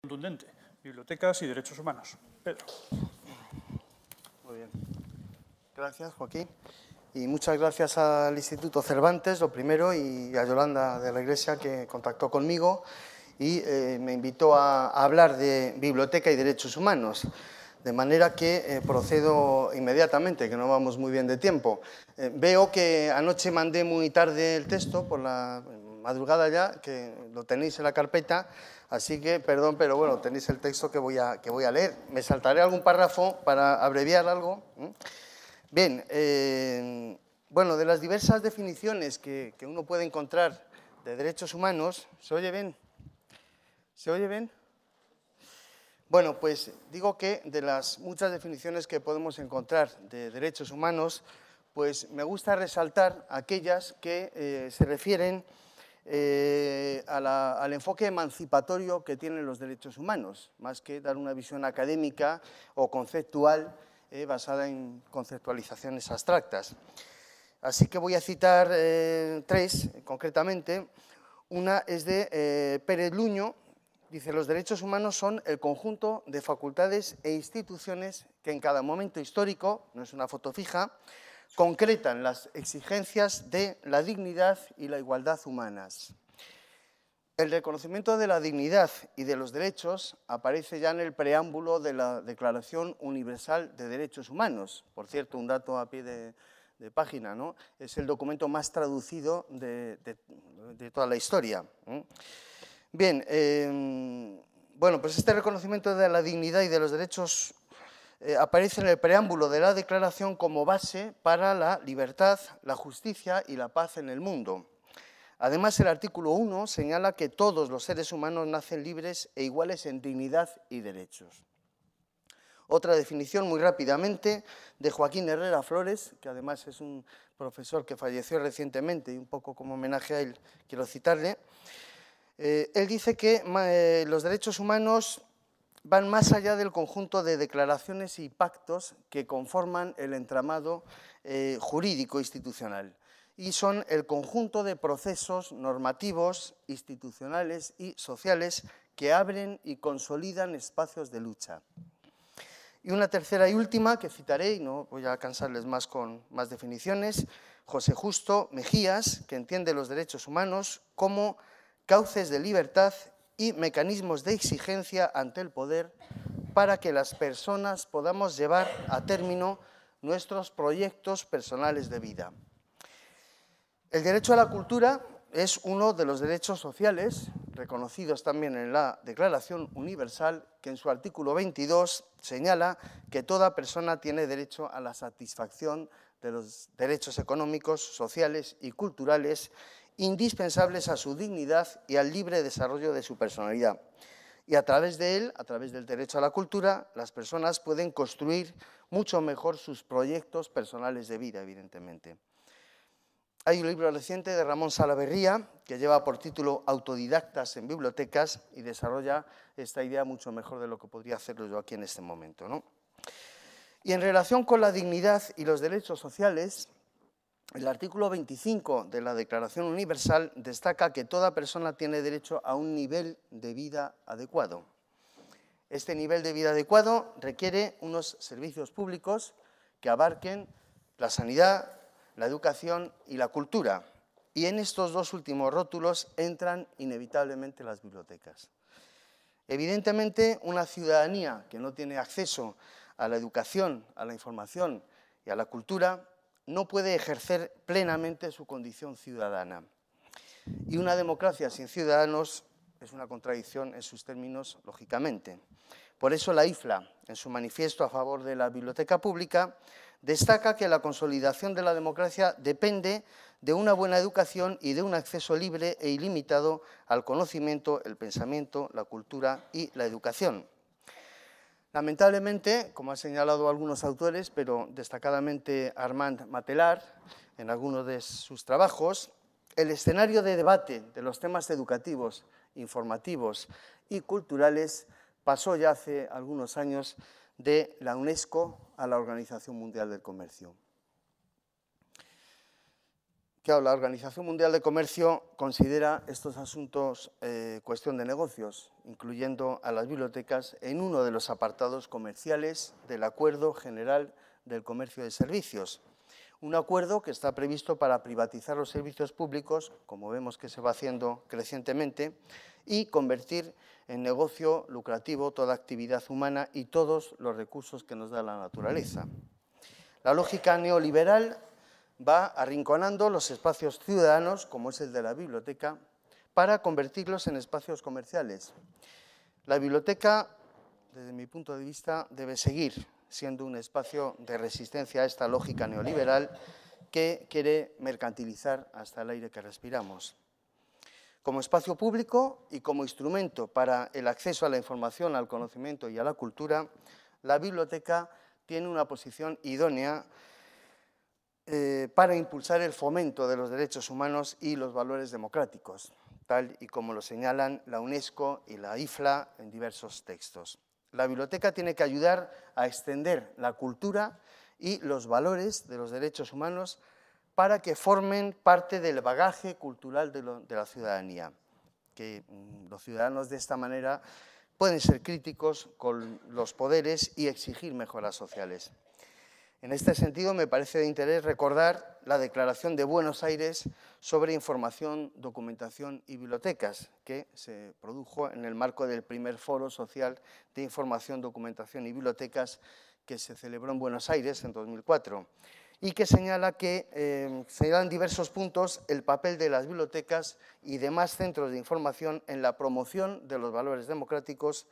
Contundente. Bibliotecas y derechos humanos. Pedro. Muy bien. Gracias, Joaquín. Y muchas gracias al Instituto Cervantes, lo primero, y a Yolanda de la Iglesia, que contactó conmigo y me invitó a hablar de biblioteca y derechos humanos. De manera que procedo inmediatamente, que no vamos muy bien de tiempo. Veo que anoche mandé muy tarde el texto, por la madrugada ya, que lo tenéis en la carpeta, así que, perdón, pero bueno, tenéis el texto que voy a leer. Me saltaré algún párrafo para abreviar algo. Bien, bueno, de las diversas definiciones que uno puede encontrar de derechos humanos, ¿se oye bien? ¿Se oye bien? Bueno, pues digo que de las muchas definiciones que podemos encontrar de derechos humanos, pues me gusta resaltar aquellas que se refieren al enfoque emancipatorio que tienen los derechos humanos, más que dar una visión académica o conceptual basada en conceptualizaciones abstractas. Así que voy a citar tres, concretamente. Una es de Pérez Luño. Dice, los derechos humanos son el conjunto de facultades e instituciones que en cada momento histórico, no es una foto fija, concretan las exigencias de la dignidad y la igualdad humanas. El reconocimiento de la dignidad y de los derechos aparece ya en el preámbulo de la Declaración Universal de Derechos Humanos. Por cierto, un dato a pie de página, ¿no? Es el documento más traducido de toda la historia. Bien, bueno, pues este reconocimiento de la dignidad y de los derechos aparece en el preámbulo de la Declaración como base para la libertad, la justicia y la paz en el mundo. Además, el artículo 1 señala que todos los seres humanos nacen libres e iguales en dignidad y derechos. Otra definición, muy rápidamente, de Joaquín Herrera Flores, que además es un profesor que falleció recientemente y un poco como homenaje a él quiero citarle. Él dice que los derechos humanos van más allá del conjunto de declaraciones y pactos que conforman el entramado jurídico institucional y son el conjunto de procesos normativos, institucionales y sociales que abren y consolidan espacios de lucha. Y una tercera y última que citaré, y no voy a cansarles más con más definiciones, José Justo Mejías, que entiende los derechos humanos como cauces de libertad y mecanismos de exigencia ante el poder para que las personas podamos llevar a término nuestros proyectos personales de vida. El derecho a la cultura es uno de los derechos sociales reconocidos también en la Declaración Universal, que en su artículo 22 señala que toda persona tiene derecho a la satisfacción de los derechos económicos, sociales y culturales indispensables a su dignidad y al libre desarrollo de su personalidad. Y a través de él, a través del derecho a la cultura, las personas pueden construir mucho mejor sus proyectos personales de vida, evidentemente. Hay un libro reciente de Ramón Salaverría que lleva por título Autodidactas en bibliotecas y desarrolla esta idea mucho mejor de lo que podría hacerlo yo aquí en este momento, ¿no? Y en relación con la dignidad y los derechos sociales, el artículo 25 de la Declaración Universal destaca que toda persona tiene derecho a un nivel de vida adecuado. Este nivel de vida adecuado requiere unos servicios públicos que abarquen la sanidad, la educación y la cultura. Y en estos dos últimos rótulos entran inevitablemente las bibliotecas. Evidentemente, una ciudadanía que no tiene acceso a la educación, a la información y a la cultura no puede ejercer plenamente su condición ciudadana. Y una democracia sin ciudadanos es una contradicción en sus términos, lógicamente. Por eso la IFLA, en su manifiesto a favor de la biblioteca pública, destaca que la consolidación de la democracia depende de una buena educación y de un acceso libre e ilimitado al conocimiento, el pensamiento, la cultura y la educación. Lamentablemente, como han señalado algunos autores, pero destacadamente Armand Matelar, en algunos de sus trabajos, el escenario de debate de los temas educativos, informativos y culturales pasó ya hace algunos años de la UNESCO a la Organización Mundial del Comercio. Claro, la Organización Mundial de Comercio considera estos asuntos cuestión de negocios, incluyendo a las bibliotecas en uno de los apartados comerciales del Acuerdo General del Comercio de Servicios. Un acuerdo que está previsto para privatizar los servicios públicos, como vemos que se va haciendo crecientemente, y convertir en negocio lucrativo toda actividad humana y todos los recursos que nos da la naturaleza. La lógica neoliberal va arrinconando los espacios ciudadanos, como es el de la biblioteca, para convertirlos en espacios comerciales. La biblioteca, desde mi punto de vista, debe seguir siendo un espacio de resistencia a esta lógica neoliberal que quiere mercantilizar hasta el aire que respiramos. Como espacio público y como instrumento para el acceso a la información, al conocimiento y a la cultura, la biblioteca tiene una posición idónea para impulsar el fomento de los derechos humanos y los valores democráticos, tal y como lo señalan la UNESCO y la IFLA en diversos textos. La biblioteca tiene que ayudar a extender la cultura y los valores de los derechos humanos para que formen parte del bagaje cultural de la ciudadanía, que los ciudadanos de esta manera pueden ser críticos con los poderes y exigir mejoras sociales. En este sentido, me parece de interés recordar la Declaración de Buenos Aires sobre información, documentación y bibliotecas, que se produjo en el marco del primer Foro Social de Información, Documentación y Bibliotecas que se celebró en Buenos Aires en 2004 y que señala en diversos puntos el papel de las bibliotecas y demás centros de información en la promoción de los valores democráticos,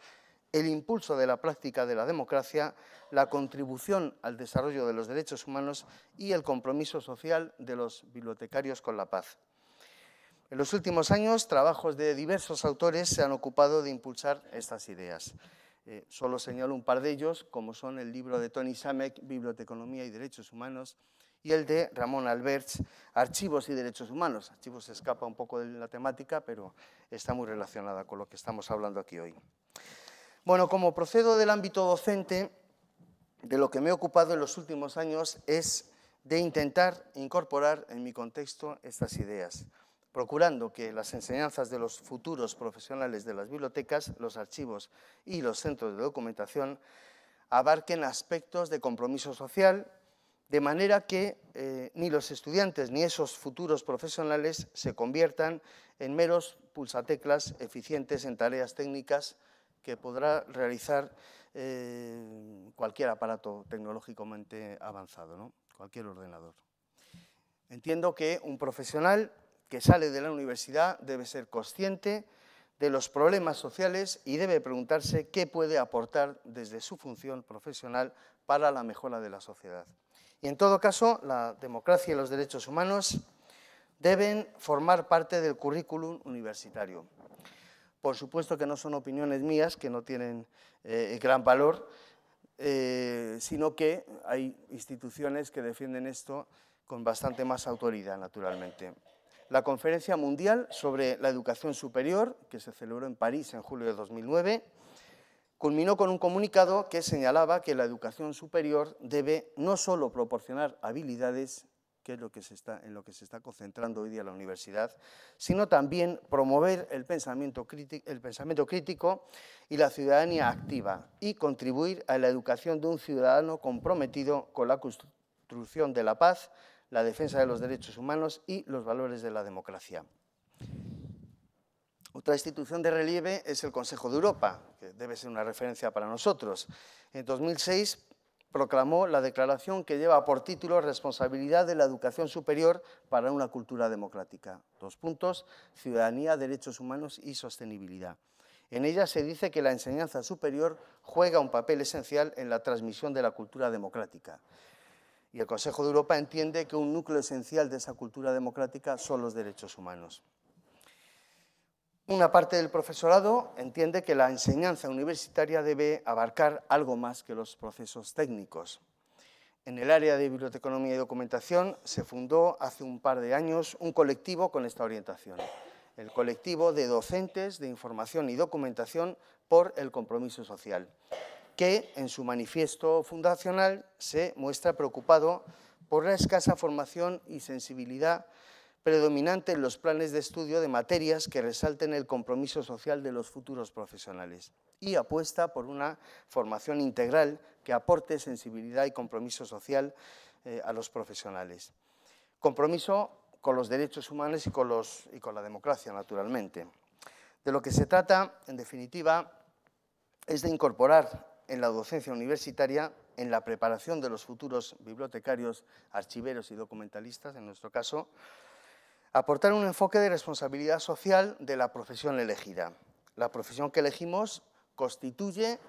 el impulso de la práctica de la democracia, la contribución al desarrollo de los derechos humanos y el compromiso social de los bibliotecarios con la paz. En los últimos años, trabajos de diversos autores se han ocupado de impulsar estas ideas. Solo señalo un par de ellos, como son el libro de Tony Samek, Biblioteconomía y Derechos Humanos, y el de Ramón Alberts, Archivos y Derechos Humanos. Archivos se escapa un poco de la temática, pero está muy relacionada con lo que estamos hablando aquí hoy. Bueno, como procedo del ámbito docente, de lo que me he ocupado en los últimos años es de intentar incorporar en mi contexto estas ideas, procurando que las enseñanzas de los futuros profesionales de las bibliotecas, los archivos y los centros de documentación abarquen aspectos de compromiso social, de manera que ni los estudiantes ni esos futuros profesionales se conviertan en meros pulsateclas eficientes en tareas técnicas que podrá realizar cualquier aparato tecnológicamente avanzado, ¿no? Cualquier ordenador. Entiendo que un profesional que sale de la universidad debe ser consciente de los problemas sociales y debe preguntarse qué puede aportar desde su función profesional para la mejora de la sociedad. Y en todo caso, la democracia y los derechos humanos deben formar parte del currículum universitario. Por supuesto que no son opiniones mías, que no tienen gran valor, sino que hay instituciones que defienden esto con bastante más autoridad, naturalmente. La Conferencia Mundial sobre la Educación Superior, que se celebró en París en julio de 2009, culminó con un comunicado que señalaba que la educación superior debe no solo proporcionar habilidades, que es en lo que se está concentrando hoy día la universidad, sino también promover el pensamiento crítico y la ciudadanía activa y contribuir a la educación de un ciudadano comprometido con la construcción de la paz, la defensa de los derechos humanos y los valores de la democracia. Otra institución de relieve es el Consejo de Europa, que debe ser una referencia para nosotros. En 2006 proclamó la declaración que lleva por título Responsabilidad de la educación superior para una cultura democrática. 2 puntos, ciudadanía, derechos humanos y sostenibilidad. En ella se dice que la enseñanza superior juega un papel esencial en la transmisión de la cultura democrática. Y el Consejo de Europa entiende que un núcleo esencial de esa cultura democrática son los derechos humanos. Una parte del profesorado entiende que la enseñanza universitaria debe abarcar algo más que los procesos técnicos. En el área de biblioteconomía y documentación se fundó hace un par de años un colectivo con esta orientación, el colectivo de docentes de información y documentación por el compromiso social, que en su manifiesto fundacional se muestra preocupado por la escasa formación y sensibilidad predominante en los planes de estudio de materias que resalten el compromiso social de los futuros profesionales y apuesta por una formación integral que aporte sensibilidad y compromiso social a los profesionales. Compromiso con los derechos humanos y con la democracia, naturalmente. De lo que se trata, en definitiva, es de incorporar en la docencia universitaria, en la preparación de los futuros bibliotecarios, archiveros y documentalistas, en nuestro caso, aportar un enfoque de responsabilidad social de la profesión elegida. La profesión que elegimos constituye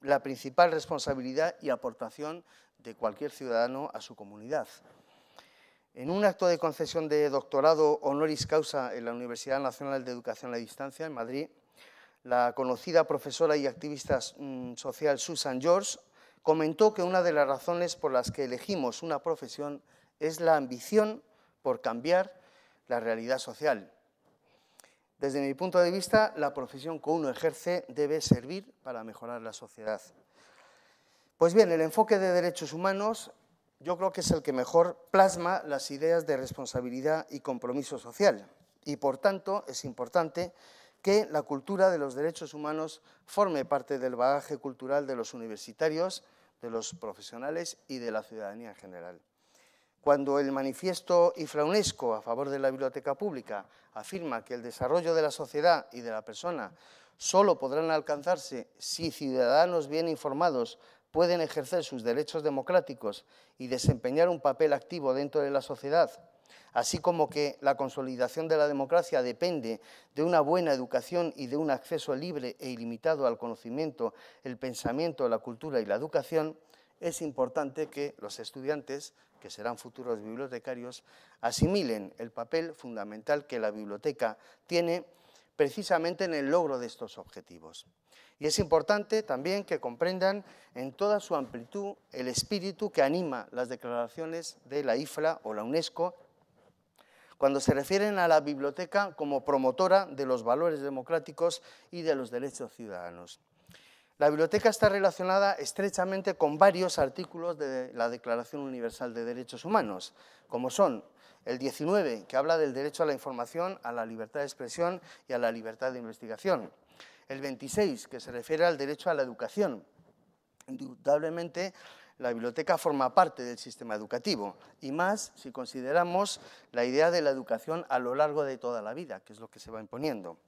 la principal responsabilidad y aportación de cualquier ciudadano a su comunidad. En un acto de concesión de doctorado honoris causa en la Universidad Nacional de Educación a Distancia, en Madrid, la conocida profesora y activista social Susan George comentó que una de las razones por las que elegimos una profesión es la ambición por cambiar la realidad social. Desde mi punto de vista, la profesión que uno ejerce debe servir para mejorar la sociedad. Pues bien, el enfoque de derechos humanos yo creo que es el que mejor plasma las ideas de responsabilidad y compromiso social y, por tanto, es importante que la cultura de los derechos humanos forme parte del bagaje cultural de los universitarios, de los profesionales y de la ciudadanía en general. Cuando el manifiesto IFRA-UNESCO a favor de la biblioteca pública afirma que el desarrollo de la sociedad y de la persona solo podrán alcanzarse si ciudadanos bien informados pueden ejercer sus derechos democráticos y desempeñar un papel activo dentro de la sociedad, así como que la consolidación de la democracia depende de una buena educación y de un acceso libre e ilimitado al conocimiento, el pensamiento, la cultura y la educación, es importante que los estudiantes, que serán futuros bibliotecarios, asimilen el papel fundamental que la biblioteca tiene precisamente en el logro de estos objetivos. Y es importante también que comprendan en toda su amplitud el espíritu que anima las declaraciones de la IFRA o la UNESCO cuando se refieren a la biblioteca como promotora de los valores democráticos y de los derechos ciudadanos. La biblioteca está relacionada estrechamente con varios artículos de la Declaración Universal de Derechos Humanos, como son el 19, que habla del derecho a la información, a la libertad de expresión y a la libertad de investigación. El 26, que se refiere al derecho a la educación. Indudablemente, la biblioteca forma parte del sistema educativo, y más si consideramos la idea de la educación a lo largo de toda la vida, que es lo que se va imponiendo.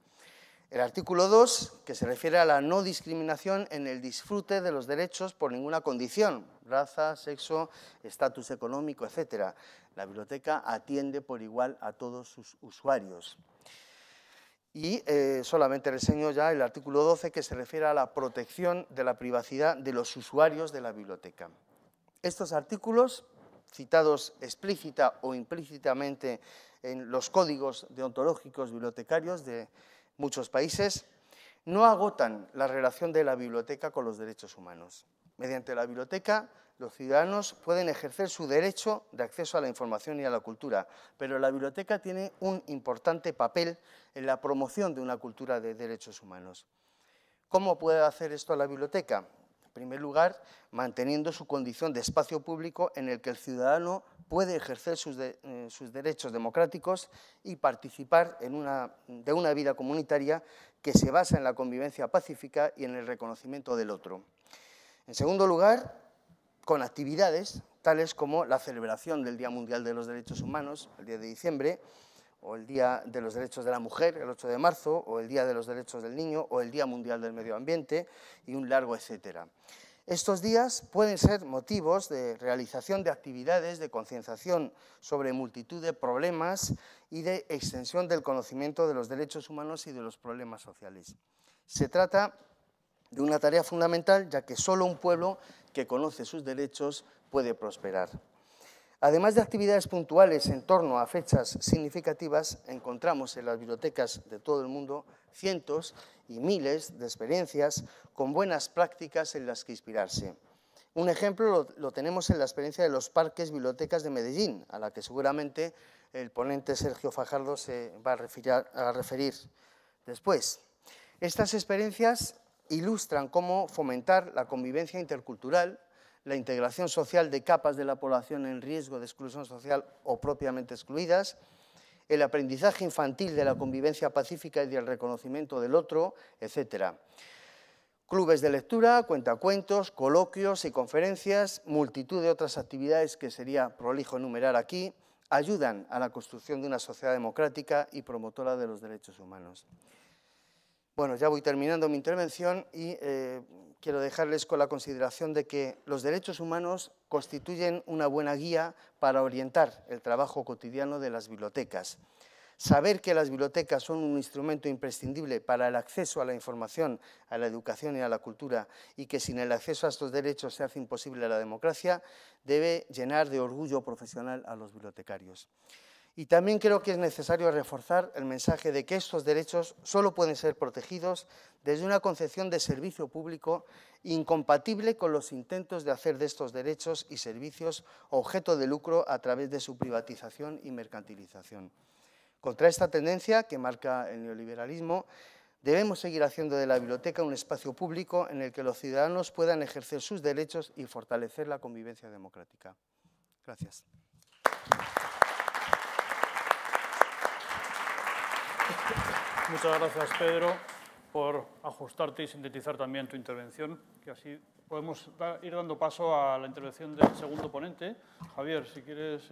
El artículo 2, que se refiere a la no discriminación en el disfrute de los derechos por ninguna condición, raza, sexo, estatus económico, etc. La biblioteca atiende por igual a todos sus usuarios. Y solamente reseño ya el artículo 12, que se refiere a la protección de la privacidad de los usuarios de la biblioteca. Estos artículos, citados explícita o implícitamente en los códigos deontológicos bibliotecarios de muchos países, no agotan la relación de la biblioteca con los derechos humanos. Mediante la biblioteca, los ciudadanos pueden ejercer su derecho de acceso a la información y a la cultura, pero la biblioteca tiene un importante papel en la promoción de una cultura de derechos humanos. ¿Cómo puede hacer esto la biblioteca? En primer lugar, manteniendo su condición de espacio público en el que el ciudadano puede ejercer sus derechos democráticos y participar de una vida comunitaria que se basa en la convivencia pacífica y en el reconocimiento del otro. En segundo lugar, con actividades tales como la celebración del Día Mundial de los Derechos Humanos, el 10 de diciembre, o el Día de los Derechos de la Mujer, el 8 de marzo, o el Día de los Derechos del Niño, o el Día Mundial del Medio Ambiente, y un largo etcétera. Estos días pueden ser motivos de realización de actividades de concienciación sobre multitud de problemas y de extensión del conocimiento de los derechos humanos y de los problemas sociales. Se trata de una tarea fundamental, ya que solo un pueblo que conoce sus derechos puede prosperar. Además de actividades puntuales en torno a fechas significativas, encontramos en las bibliotecas de todo el mundo cientos y miles de experiencias con buenas prácticas en las que inspirarse. Un ejemplo lo tenemos en la experiencia de los parques bibliotecas de Medellín, a la que seguramente el ponente Sergio Fajardo se va a referir después. Estas experiencias ilustran cómo fomentar la convivencia intercultural, la integración social de capas de la población en riesgo de exclusión social o propiamente excluidas, el aprendizaje infantil de la convivencia pacífica y del reconocimiento del otro, etc. Clubes de lectura, cuentacuentos, coloquios y conferencias, multitud de otras actividades que sería prolijo enumerar aquí, ayudan a la construcción de una sociedad democrática y promotora de los derechos humanos. Bueno, ya voy terminando mi intervención y quiero dejarles con la consideración de que los derechos humanos constituyen una buena guía para orientar el trabajo cotidiano de las bibliotecas. Saber que las bibliotecas son un instrumento imprescindible para el acceso a la información, a la educación y a la cultura, y que sin el acceso a estos derechos se hace imposible la democracia, debe llenar de orgullo profesional a los bibliotecarios. Y también creo que es necesario reforzar el mensaje de que estos derechos solo pueden ser protegidos desde una concepción de servicio público incompatible con los intentos de hacer de estos derechos y servicios objeto de lucro a través de su privatización y mercantilización. Contra esta tendencia que marca el neoliberalismo, debemos seguir haciendo de la biblioteca un espacio público en el que los ciudadanos puedan ejercer sus derechos y fortalecer la convivencia democrática. Gracias. Muchas gracias, Pedro, por ajustarte y sintetizar también tu intervención, que así podemos ir dando paso a la intervención del segundo ponente. Javier, si quieres